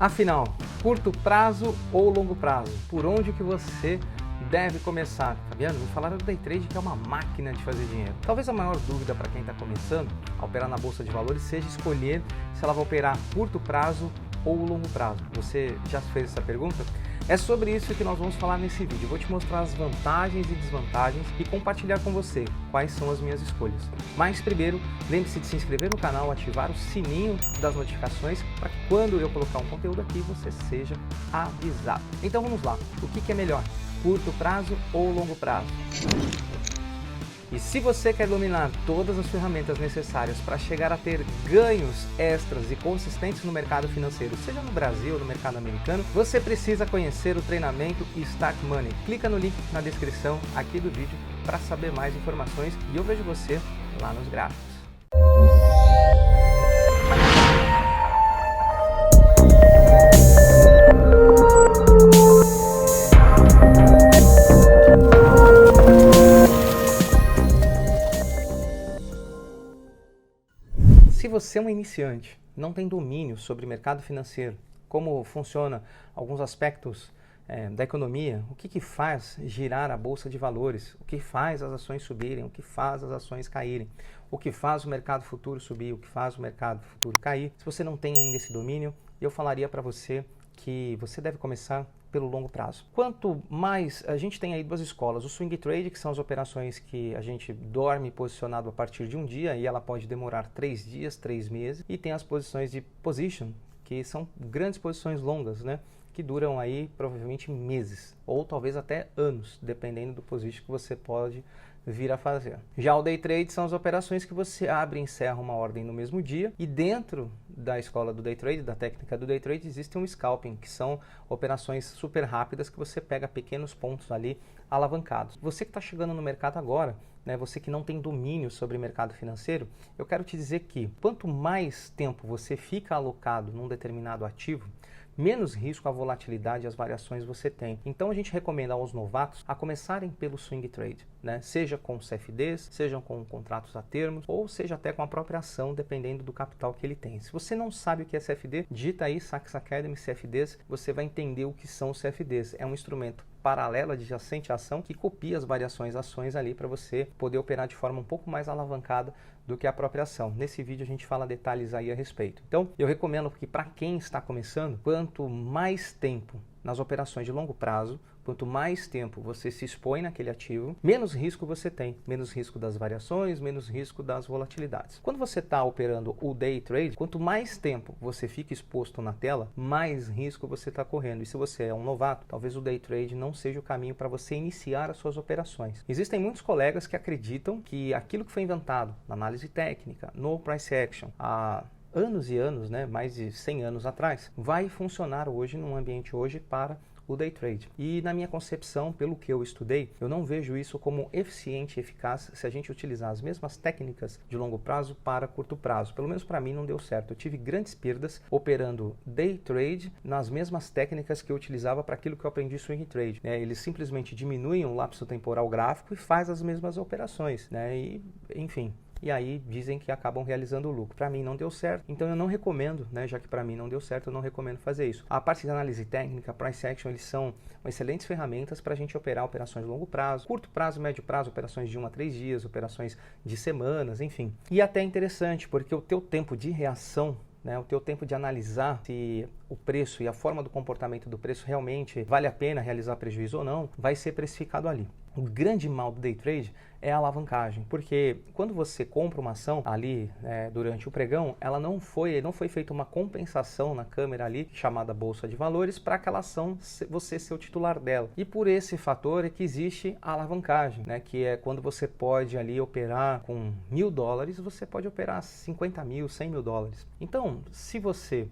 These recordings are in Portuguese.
Afinal, curto prazo ou longo prazo? Por onde que você deve começar? Fabiano, me falaram do Day Trade que é uma máquina de fazer dinheiro. Talvez a maior dúvida para quem está começando a operar na Bolsa de Valores seja escolher se ela vai operar curto prazo ou longo prazo. Você já fez essa pergunta? É sobre isso que nós vamos falar nesse vídeo. Eu vou te mostrar as vantagens e desvantagens e compartilhar com você quais são as minhas escolhas. Mas primeiro, lembre-se de se inscrever no canal, ativar o sininho das notificações para que quando eu colocar um conteúdo aqui você seja avisado. Então vamos lá, o que é melhor? Curto prazo ou longo prazo? E se você quer dominar todas as ferramentas necessárias para chegar a ter ganhos extras e consistentes no mercado financeiro, seja no Brasil ou no mercado americano, você precisa conhecer o treinamento Start Money. Clica no link na descrição aqui do vídeo para saber mais informações e eu vejo você lá nos gráficos. Se você é um iniciante, não tem domínio sobre o mercado financeiro, como funciona alguns aspectos da economia, o que faz girar a Bolsa de Valores, o que faz as ações subirem, o que faz as ações caírem, o que faz o mercado futuro subir, o que faz o mercado futuro cair. Se você não tem ainda esse domínio, eu falaria para você que você deve começar pelo longo prazo. Quanto mais, a gente tem aí duas escolas, o swing trade, que são as operações que a gente dorme posicionado a partir de um dia e ela pode demorar 3 dias, 3 meses, e tem as posições de position, que são grandes posições longas, né? Que duram aí provavelmente meses, ou talvez até anos, dependendo do position que você pode vir a fazer. Já o day trade são as operações que você abre e encerra uma ordem no mesmo dia, e dentro da escola do day trade, da técnica do day trade, existe um scalping, que são operações super rápidas que você pega pequenos pontos ali alavancados. Você que está chegando no mercado agora, né, você que não tem domínio sobre o mercado financeiro, eu quero te dizer que quanto mais tempo você fica alocado num determinado ativo, menos risco a volatilidade e as variações você tem. Então a gente recomenda aos novatos a começarem pelo swing trade, né? Seja com CFDs, sejam com contratos a termos, ou seja até com a própria ação, dependendo do capital que ele tem. Se você não sabe o que é CFD, digita aí Sachs Academy CFDs, você vai entender o que são os CFDs. É um instrumento paralelo adjacente à ação que copia as variações ações ali para você poder operar de forma um pouco mais alavancada do que a própria ação. Nesse vídeo a gente fala detalhes aí a respeito. Então eu recomendo que para quem está começando, quanto mais tempo nas operações de longo prazo, quanto mais tempo você se expõe naquele ativo, menos risco você tem. Menos risco das variações, menos risco das volatilidades. Quando você está operando o day trade, quanto mais tempo você fica exposto na tela, mais risco você está correndo. E se você é um novato, talvez o day trade não seja o caminho para você iniciar as suas operações. Existem muitos colegas que acreditam que aquilo que foi inventado na análise técnica, no price action, há anos e anos, né, mais de 100 anos atrás, vai funcionar hoje, num ambiente hoje, para o day trade. E na minha concepção, pelo que eu estudei, eu não vejo isso como eficiente e eficaz se a gente utilizar as mesmas técnicas de longo prazo para curto prazo. Pelo menos para mim não deu certo. Eu tive grandes perdas operando day trade nas mesmas técnicas que eu utilizava para aquilo que eu aprendi swing trade, né? Eles simplesmente diminuem o lapso temporal gráfico e faz as mesmas operações, né? E, enfim. E aí dizem que acabam realizando o lucro. Para mim não deu certo, então eu não recomendo, né? Já que para mim não deu certo, eu não recomendo fazer isso. A parte de análise técnica, price action, eles são excelentes ferramentas para a gente operar operações de longo prazo, curto prazo, médio prazo, operações de 1 a 3 dias, operações de semanas, enfim. E até interessante, porque o teu tempo de reação, né, o teu tempo de analisar se o preço e a forma do comportamento do preço realmente vale a pena realizar prejuízo ou não, vai ser precificado ali. O grande mal do day trade é a alavancagem, porque quando você compra uma ação ali durante o pregão, ela não foi feita uma compensação na câmera ali, chamada Bolsa de Valores, para aquela ação você ser o titular dela. E por esse fator é que existe a alavancagem, né, que é quando você pode ali operar com $1.000, você pode operar 50 mil, 100 mil dólares. Então, se você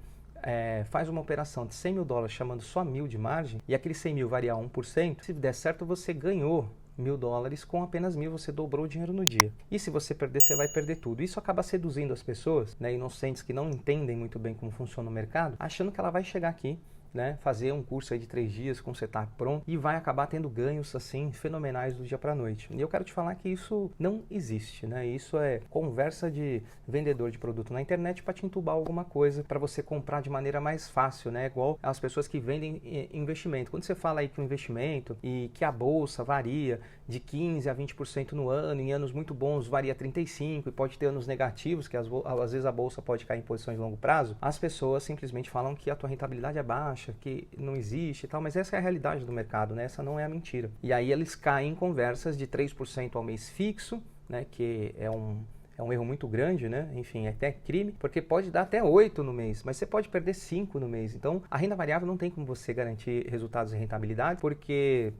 faz uma operação de 100 mil dólares chamando só 1.000 de margem e aquele 100 mil variar 1%, se der certo você ganhou $1.000 com apenas 1.000, você dobrou o dinheiro no dia. E se você perder, você vai perder tudo. Isso acaba seduzindo as pessoas, né, inocentes que não entendem muito bem como funciona o mercado, achando que ela vai chegar aqui, né, fazer um curso aí de 3 dias com setup pronto e vai acabar tendo ganhos assim fenomenais do dia para a noite. E eu quero te falar que isso não existe, né? Isso é conversa de vendedor de produto na internet para te entubar alguma coisa para você comprar de maneira mais fácil, né? Igual as pessoas que vendem investimento. Quando você fala aí que o investimento e que a bolsa varia de 15 a 20% no ano, em anos muito bons varia 35% e pode ter anos negativos, que às vezes a bolsa pode cair em posições de longo prazo, as pessoas simplesmente falam que a tua rentabilidade é baixa, que não existe e tal, mas essa é a realidade do mercado, né? Essa não é a mentira. E aí eles caem em conversas de 3% ao mês fixo, né? Que é um erro muito grande, né? Enfim, é até crime, porque pode dar até 8 no mês, mas você pode perder 5 no mês. Então, a renda variável não tem como você garantir resultados em rentabilidade, porque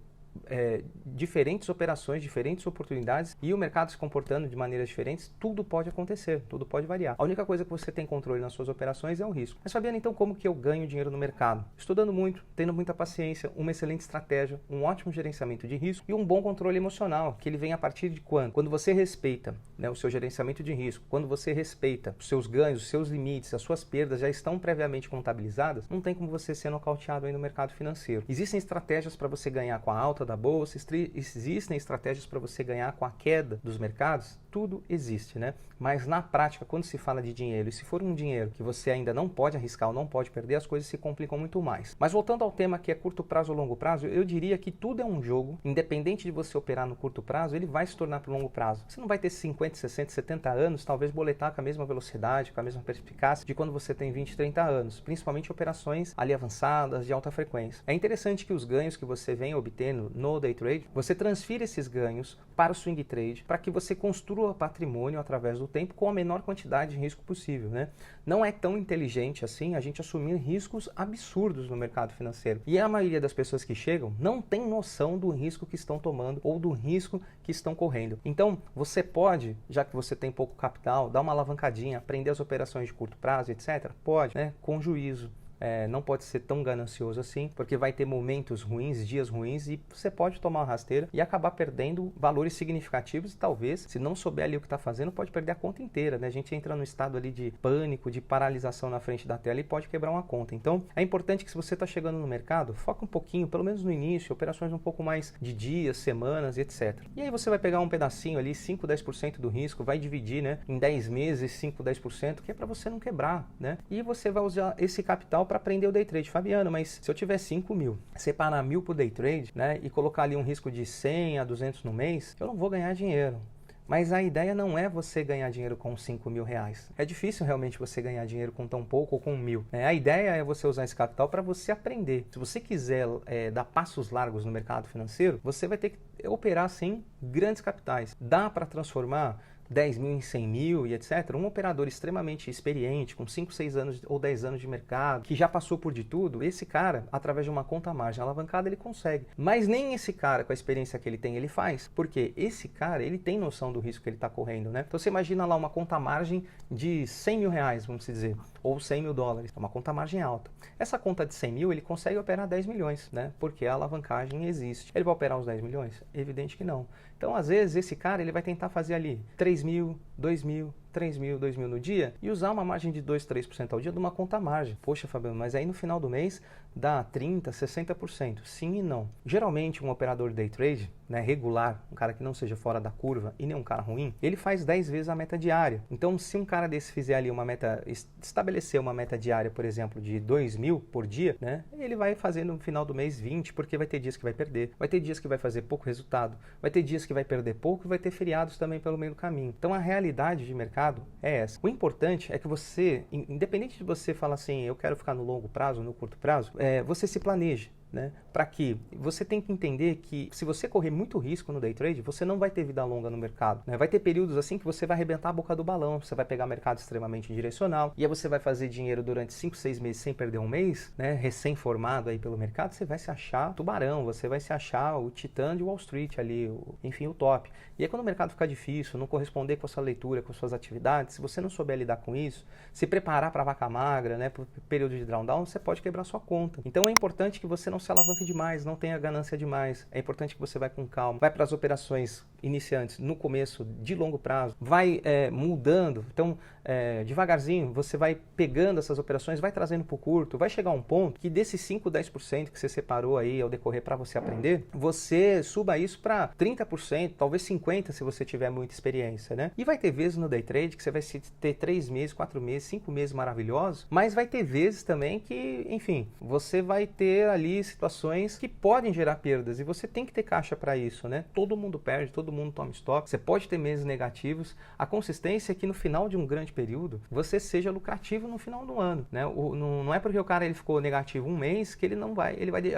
diferentes operações, diferentes oportunidades e o mercado se comportando de maneiras diferentes, tudo pode acontecer, tudo pode variar. A única coisa que você tem controle nas suas operações é o risco. Mas Fabiano, então como que eu ganho dinheiro no mercado? Estudando muito, tendo muita paciência, uma excelente estratégia, um ótimo gerenciamento de risco e um bom controle emocional, que ele vem a partir de quando? Quando você respeita, né, o seu gerenciamento de risco, quando você respeita os seus ganhos, os seus limites, as suas perdas já estão previamente contabilizadas, não tem como você ser nocauteado aí no mercado financeiro. Existem estratégias para você ganhar com a alta da bolsa, existem estratégias para você ganhar com a queda dos mercados, tudo existe, né? Mas na prática, quando se fala de dinheiro, e se for um dinheiro que você ainda não pode arriscar ou não pode perder, as coisas se complicam muito mais. Mas voltando ao tema que é curto prazo ou longo prazo, eu diria que tudo é um jogo, independente de você operar no curto prazo, ele vai se tornar para o longo prazo. Você não vai ter 50, 60, 70 anos, talvez boletar com a mesma velocidade, com a mesma perspicácia de quando você tem 20, 30 anos, principalmente operações ali avançadas, de alta frequência. É interessante que os ganhos que você vem obtendo no day trade, você transfira esses ganhos para o swing trade, para que você construa patrimônio através do tempo com a menor quantidade de risco possível, né? Não é tão inteligente assim a gente assumir riscos absurdos no mercado financeiro. E a maioria das pessoas que chegam não tem noção do risco que estão tomando ou do risco que estão correndo. Então, você pode, já que você tem pouco capital, dar uma alavancadinha, aprender as operações de curto prazo, etc. Pode, né? Com juízo. Não pode ser tão ganancioso assim, porque vai ter momentos ruins, dias ruins, e você pode tomar uma rasteira e acabar perdendo valores significativos e talvez, se não souber ali o que está fazendo, pode perder a conta inteira, né? A gente entra no estado ali de pânico, de paralisação na frente da tela e pode quebrar uma conta. Então, é importante que se você está chegando no mercado, foca um pouquinho, pelo menos no início, operações um pouco mais de dias, semanas, etc. E aí você vai pegar um pedacinho ali, 5, 10% do risco, vai dividir, né, em 10 meses, 5, 10%, que é para você não quebrar, né? E você vai usar esse capital para aprender o day trade. Fabiano, mas se eu tiver 5 mil, separar 1.000 para o day trade, né, e colocar ali um risco de 100 a 200 no mês, eu não vou ganhar dinheiro. Mas a ideia não é você ganhar dinheiro com 5 mil reais. É difícil realmente você ganhar dinheiro com tão pouco ou com 1.000. A ideia é você usar esse capital para você aprender. Se você quiser dar passos largos no mercado financeiro, você vai ter que operar, sim, grandes capitais. Dá para transformar 10 mil em 100 mil e etc. Um operador extremamente experiente, com 5, 6 anos ou 10 anos de mercado, que já passou por de tudo, esse cara, através de uma conta margem alavancada, ele consegue. Mas nem esse cara, com a experiência que ele tem, ele faz. Porque esse cara, ele tem noção do risco que ele está correndo, né? Então você imagina lá uma conta margem de 100 mil reais, vamos dizer, ou 100 mil dólares. É uma conta margem alta. Essa conta de 100 mil, ele consegue operar 10 milhões, né? Porque a alavancagem existe. Ele vai operar os 10 milhões? Evidente que não. Então, às vezes, esse cara ele vai tentar fazer ali 3 mil, 2 mil, 3 mil, 2 mil no dia e usar uma margem de 2, 3% ao dia de uma conta margem. Poxa, Fabiano, mas aí no final do mês dá 30%, 60%. Sim e não. Geralmente, um operador day trade, né, regular, um cara que não seja fora da curva e nem um cara ruim, ele faz 10 vezes a meta diária. Então, se um cara desse fizer ali uma meta, estabelecer uma meta diária, por exemplo, de 2 mil por dia, né, ele vai fazer no final do mês 20, porque vai ter dias que vai perder, vai ter dias que vai fazer pouco resultado, vai ter dias que vai perder pouco e vai ter feriados também pelo meio do caminho. Então, a realidade de mercado é essa. O importante é que você, independente de você falar assim, eu quero ficar no longo prazo, no curto prazo, você se planeje. Né? Para que você tem que entender que se você correr muito risco no day trade, você não vai ter vida longa no mercado, né? Vai ter períodos assim que você vai arrebentar a boca do balão, você vai pegar mercado extremamente direcional e aí você vai fazer dinheiro durante 5, 6 meses sem perder um mês, né? Recém-formado aí pelo mercado, você vai se achar tubarão, você vai se achar o titã de Wall Street ali, enfim, o top. E aí quando o mercado ficar difícil, não corresponder com a sua leitura, com as suas atividades, se você não souber lidar com isso, se preparar para a vaca magra, né? Para o período de drawdown, você pode quebrar sua conta. Então é importante que você não não se alavanque demais, não tenha ganância demais. É importante que você vá com calma. Vai para as operações iniciantes no começo, de longo prazo. Vai mudando. Então, devagarzinho, você vai pegando essas operações, vai trazendo para o curto. Vai chegar um ponto que desses 5, 10% que você separou aí ao decorrer para você aprender, você suba isso para 30%, talvez 50% se você tiver muita experiência, né? E vai ter vezes no day trade que você vai ter 3 meses, 4 meses, 5 meses maravilhosos, mas vai ter vezes também que, enfim, você vai ter ali situações que podem gerar perdas e você tem que ter caixa para isso, né? Todo mundo perde, todo mundo toma estoque, você pode ter meses negativos. A consistência é que no final de um grande período, você seja lucrativo no final do ano, né? Não é porque o cara ele ficou negativo um mês que ele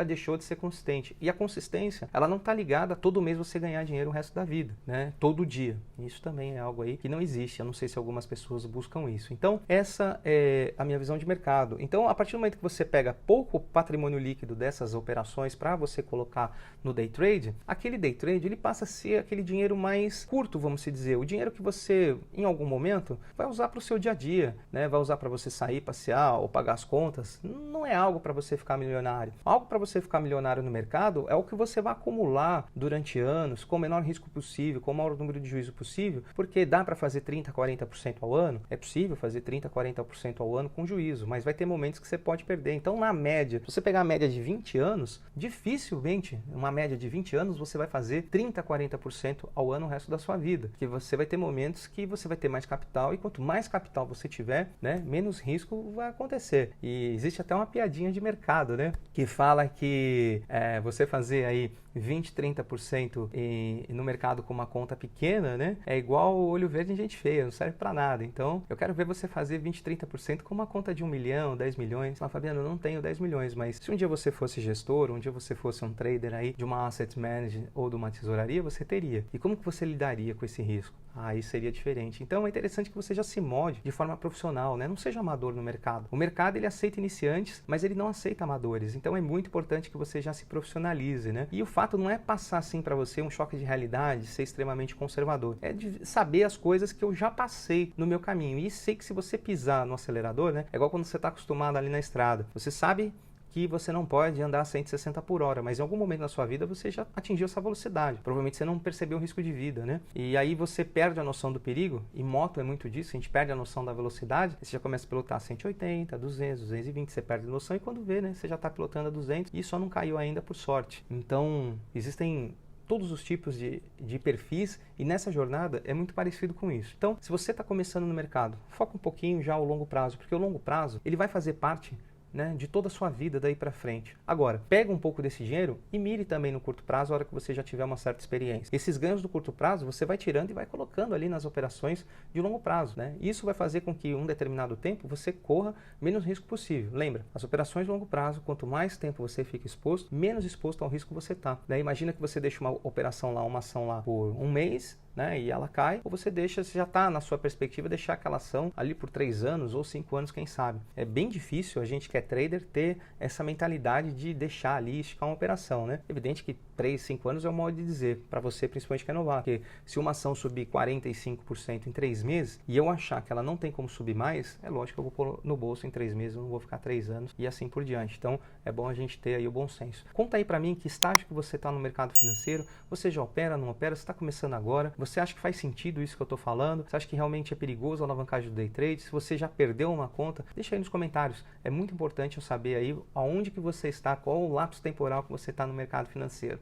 deixou de ser consistente. E a consistência, ela não está ligada a todo mês você ganhar dinheiro o resto da vida, né? Todo dia. Isso também é algo aí que não existe. Eu não sei se algumas pessoas buscam isso. Então, essa é a minha visão de mercado. Então, a partir do momento que você pega pouco patrimônio líquido dessas operações para você colocar no day trade, aquele day trade ele passa a ser aquele dinheiro mais curto, vamos dizer. O dinheiro que você, em algum momento, vai usar para o seu dia a dia, né? Vai usar para você sair, passear ou pagar as contas. Não é algo para você ficar milionário. Algo para você ficar milionário no mercado é o que você vai acumular durante anos, com o menor risco possível, com o maior número de juízo possível, porque dá para fazer 30%, 40% ao ano. É possível fazer 30%, 40% ao ano com juízo, mas vai ter momentos que você pode perder. Então, na média, se você pegar a média de 20 anos, dificilmente, uma média de 20 anos, você vai fazer 30%, 40% ao ano o resto da sua vida. Porque você vai ter momentos que você vai ter mais capital e quanto mais capital você tiver, né, menos risco vai acontecer. E existe até uma piadinha de mercado, né, que fala que você fazer aí 20%, 30% no mercado com uma conta pequena, né, é igual o olho verde em gente feia, não serve para nada. Então, eu quero ver você fazer 20%, 30% com uma conta de 1 milhão, 10 milhões. Mas, Fabiano, eu não tenho 10 milhões, mas se um dia você fosse gestor, um dia você fosse um trader aí de uma asset manager ou de uma tesouraria, você teria. E como que você lidaria com esse risco? Aí seria diferente. Então é interessante que você já se molde de forma profissional, né? Não seja amador no mercado. O mercado ele aceita iniciantes, mas ele não aceita amadores. Então é muito importante que você já se profissionalize, né? E o fato não é passar assim para você um choque de realidade, ser extremamente conservador. É de saber as coisas que eu já passei no meu caminho. E sei que se você pisar no acelerador, né? É igual quando você está acostumado ali na estrada. Você sabe que você não pode andar a 160 por hora, mas em algum momento na sua vida você já atingiu essa velocidade. Provavelmente você não percebeu o risco de vida, né? E aí você perde a noção do perigo, e moto é muito disso, a gente perde a noção da velocidade, você já começa a pilotar 180, 200, 220, você perde a noção e quando vê, né, você já está pilotando a 200 e só não caiu ainda por sorte. Então, existem todos os tipos de perfis e nessa jornada é muito parecido com isso. Então, se você está começando no mercado, foca um pouquinho já ao longo prazo, porque o longo prazo ele vai fazer parte, né, de toda a sua vida daí para frente. Agora, pega um pouco desse dinheiro e mire também no curto prazo, a hora que você já tiver uma certa experiência. Esses ganhos do curto prazo você vai tirando e vai colocando ali nas operações de longo prazo, né? Isso vai fazer com que um determinado tempo você corra menos risco possível. Lembra, as operações de longo prazo, quanto mais tempo você fica exposto, menos exposto ao risco você está. Daí imagina que você deixa uma operação lá, uma ação lá por um mês, né, e ela cai, ou você já está na sua perspectiva deixar aquela ação ali por 3 anos ou 5 anos, quem sabe. É bem difícil a gente que é trader ter essa mentalidade de deixar ali esticar uma operação, né? Evidente que 3, 5 anos é o modo de dizer, para você principalmente que é novato, porque se uma ação subir 45% em 3 meses e eu achar que ela não tem como subir mais, é lógico que eu vou pôr no bolso em 3 meses, eu não vou ficar 3 anos e assim por diante. Então é bom a gente ter aí o bom senso. Conta aí para mim que estágio que você está no mercado financeiro, você já opera, não opera, você está começando agora, você acha que faz sentido isso que eu estou falando? Você acha que realmente é perigoso a alavancagem do day trade? Se você já perdeu uma conta, deixa aí nos comentários. É muito importante eu saber aí aonde que você está, qual o lapso temporal que você está no mercado financeiro.